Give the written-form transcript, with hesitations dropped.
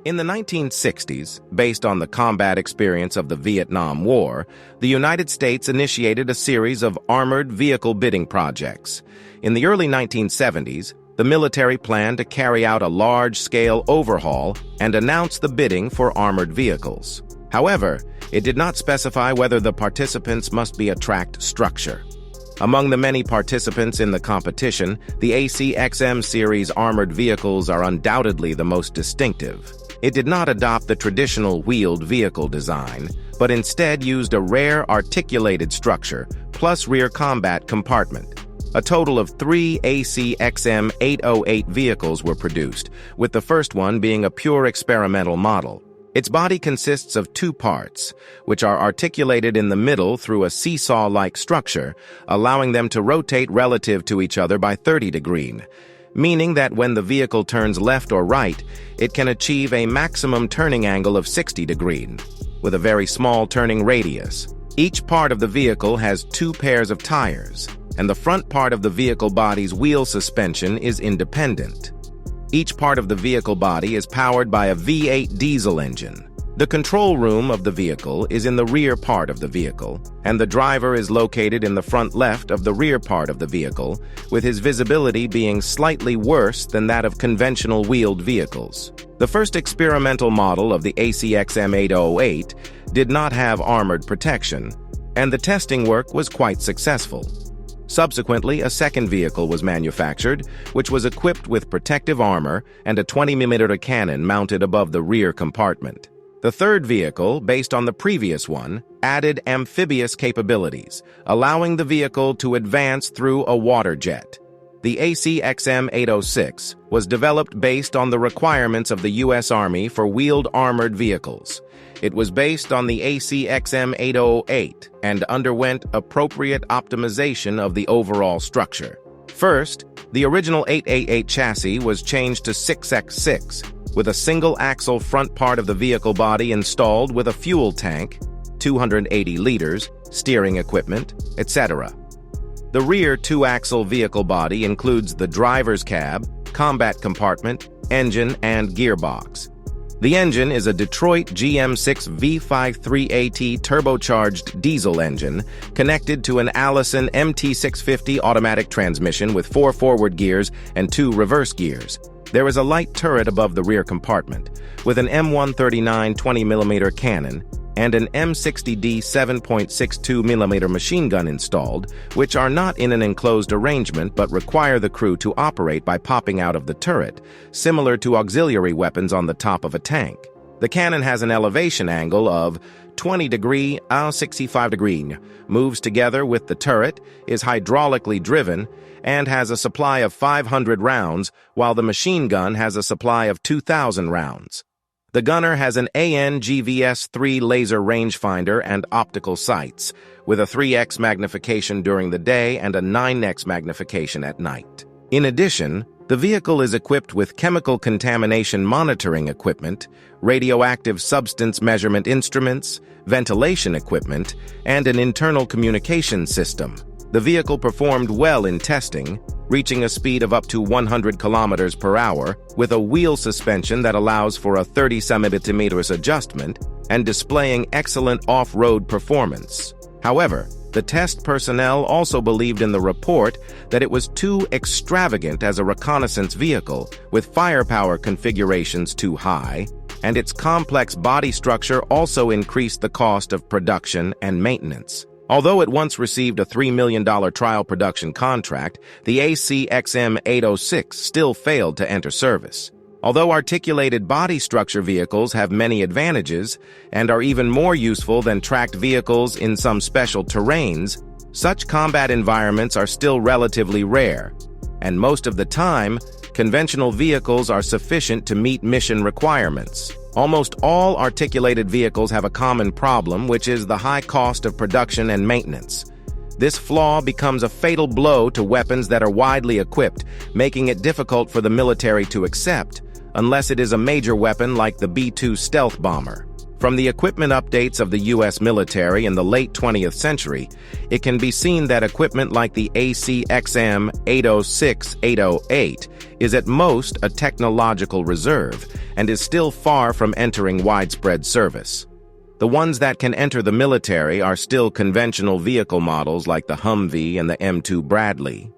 In the 1960s, based on the combat experience of the Vietnam War, the United States initiated a series of armored vehicle bidding projects. In the early 1970s, the military planned to carry out a large-scale overhaul and announce the bidding for armored vehicles. However, it did not specify whether the participants must be a tracked structure. Among the many participants in the competition, the XM series armored vehicles are undoubtedly the most distinctive. It did not adopt the traditional wheeled vehicle design, but instead used a rare articulated structure plus rear combat compartment. A total of 3 XM-806 vehicles were produced, with the first one being a pure experimental model. Its body consists of two parts, which are articulated in the middle through a seesaw-like structure, allowing them to rotate relative to each other by 30 degrees, meaning that when the vehicle turns left or right, it can achieve a maximum turning angle of 60 degrees, with a very small turning radius. Each part of the vehicle has two pairs of tires, and the front part of the vehicle body's wheel suspension is independent. Each part of the vehicle body is powered by a V8 diesel engine. The control room of the vehicle is in the rear part of the vehicle, and the driver is located in the front left of the rear part of the vehicle, with his visibility being slightly worse than that of conventional wheeled vehicles. The first experimental model of the XM-806 did not have armored protection, and the testing work was quite successful. Subsequently, a second vehicle was manufactured, which was equipped with protective armor and a 20mm cannon mounted above the rear compartment. The third vehicle, based on the previous one, added amphibious capabilities, allowing the vehicle to advance through a water jet. The XM-806 was developed based on the requirements of the U.S. Army for wheeled armored vehicles. It was based on the XM-808 and underwent appropriate optimization of the overall structure. First, the original 888 chassis was changed to 6x6, with a single-axle front part of the vehicle body installed with a fuel tank, 280 liters, steering equipment, etc. The rear two-axle vehicle body includes the driver's cab, combat compartment, engine, and gearbox. The engine is a Detroit GM6 V53AT turbocharged diesel engine connected to an Allison MT650 automatic transmission with 4 forward gears and 2 reverse gears. There is a light turret above the rear compartment, with an M139 20mm cannon and an M60D 7.62mm machine gun installed, which are not in an enclosed arrangement but require the crew to operate by popping out of the turret, similar to auxiliary weapons on the top of a tank. The cannon has an elevation angle of 20 degrees, 65 degrees, moves together with the turret, is hydraulically driven, and has a supply of 500 rounds, while the machine gun has a supply of 2,000 rounds. The gunner has an AN-GVS-3 laser rangefinder and optical sights, with a 3x magnification during the day and a 9x magnification at night. In addition, the vehicle is equipped with chemical contamination monitoring equipment, radioactive substance measurement instruments, ventilation equipment, and an internal communication system. The vehicle performed well in testing, reaching a speed of up to 100 kilometers per hour, with a wheel suspension that allows for a 30 cm adjustment and displaying excellent off-road performance. However, the test personnel also believed in the report that it was too extravagant as a reconnaissance vehicle, with firepower configurations too high, and its complex body structure also increased the cost of production and maintenance. Although it once received a $3 million trial production contract, the XM-806 still failed to enter service. Although articulated body structure vehicles have many advantages and are even more useful than tracked vehicles in some special terrains, such combat environments are still relatively rare, and most of the time, conventional vehicles are sufficient to meet mission requirements. Almost all articulated vehicles have a common problem, which is the high cost of production and maintenance. This flaw becomes a fatal blow to weapons that are widely equipped, making it difficult for the military to accept, unless it is a major weapon like the B-2 stealth bomber. From the equipment updates of the U.S. military in the late 20th century, it can be seen that equipment like the XM-806-808 is at most a technological reserve and is still far from entering widespread service. The ones that can enter the military are still conventional vehicle models like the Humvee and the M2 Bradley.